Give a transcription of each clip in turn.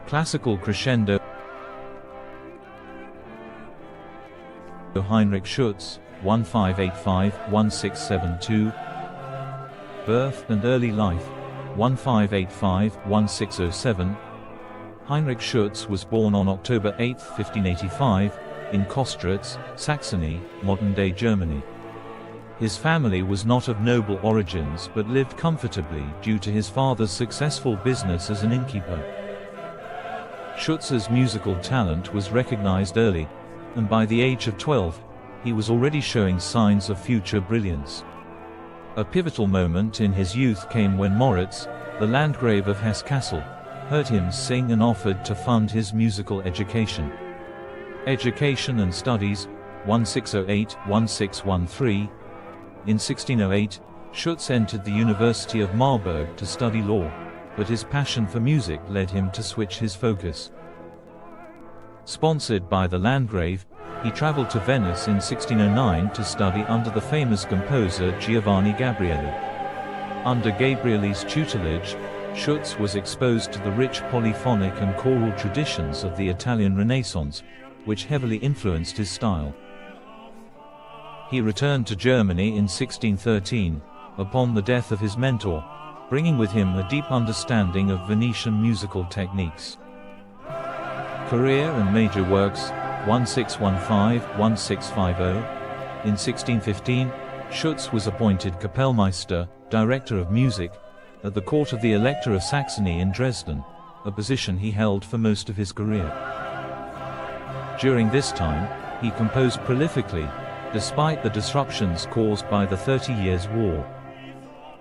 Classical Crescendo. Heinrich Schütz, 1585-1672. Birth and early life, 1585-1607. Heinrich Schütz was born on October 8, 1585, in Kostritz, Saxony, modern-day Germany. His family was not of noble origins but lived comfortably due to his father's successful business as an innkeeper. Schütz's musical talent was recognized early, and by the age of 12, he was already showing signs of future brilliance. A pivotal moment in his youth came when Moritz, the Landgrave of Hesse-Kassel, heard him sing and offered to fund his musical education. Education and Studies, 1608-1613. In 1608, Schütz entered the University of Marburg to study law, but his passion for music led him to switch his focus. Sponsored by the Landgrave, he traveled to Venice in 1609 to study under the famous composer Giovanni Gabrieli. Under Gabrieli's tutelage, Schütz was exposed to the rich polyphonic and choral traditions of the Italian Renaissance, which heavily influenced his style. He returned to Germany in 1613, upon the death of his mentor, bringing with him a deep understanding of Venetian musical techniques. Career and major works, 1615-1650. In 1615, Schütz was appointed Kapellmeister, Director of Music, at the court of the Elector of Saxony in Dresden, a position he held for most of his career. During this time, he composed prolifically, despite the disruptions caused by the 30 Years' War.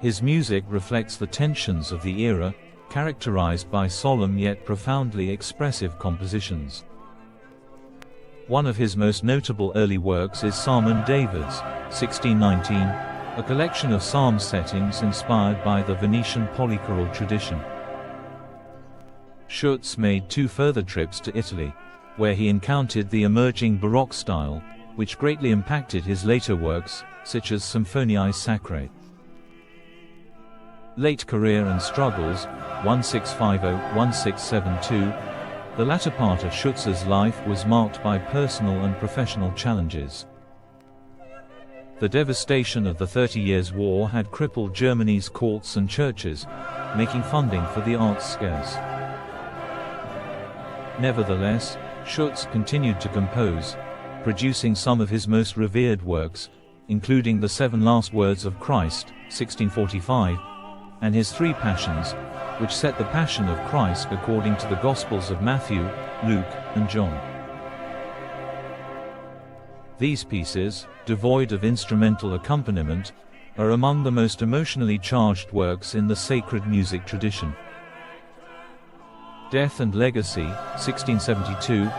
His music reflects the tensions of the era, characterized by solemn yet profoundly expressive compositions. One of his most notable early works is Psalmen Davids, 1619, a collection of psalm settings inspired by the Venetian polychoral tradition. Schütz made two further trips to Italy, where he encountered the emerging Baroque style, which greatly impacted his later works, such as Symphoniae Sacrae. Late career and struggles, 1650-1672. The latter part of Schütz's life was marked by personal and professional challenges. The devastation of the 30 Years' War had crippled Germany's courts and churches, making funding for the arts scarce. Nevertheless, Schütz continued to compose, producing some of his most revered works, including The Seven Last Words of Christ, 1645, and his Three Passions, which set the Passion of Christ according to the Gospels of Matthew, Luke, and John. These pieces, devoid of instrumental accompaniment, are among the most emotionally charged works in the sacred music tradition. Death and Legacy, 1672.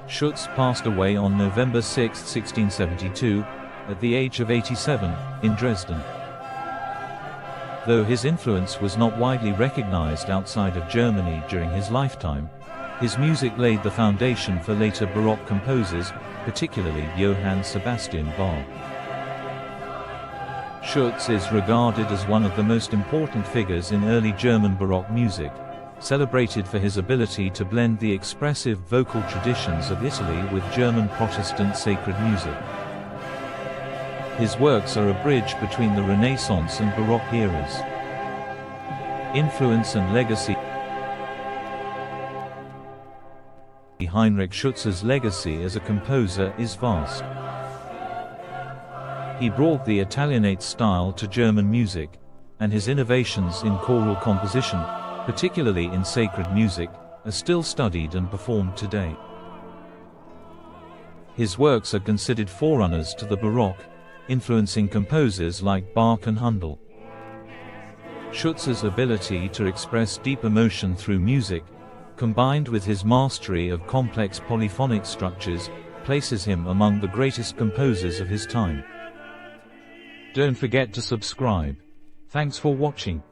Schütz passed away on November 6, 1672, at the age of 87, in Dresden. Though his influence was not widely recognized outside of Germany during his lifetime, his music laid the foundation for later Baroque composers, particularly Johann Sebastian Bach. Schütz is regarded as one of the most important figures in early German Baroque music, celebrated for his ability to blend the expressive vocal traditions of Italy with German Protestant sacred music. His works are a bridge between the Renaissance and Baroque eras. Influence and legacy. Heinrich Schütz's legacy as a composer is vast. He brought the Italianate style to German music, and his innovations in choral composition, particularly in sacred music, are still studied and performed today. His works are considered forerunners to the Baroque, influencing composers like Bach and Handel. Schütz's ability to express deep emotion through music, combined with his mastery of complex polyphonic structures, places him among the greatest composers of his time. Don't forget to subscribe. Thanks for watching.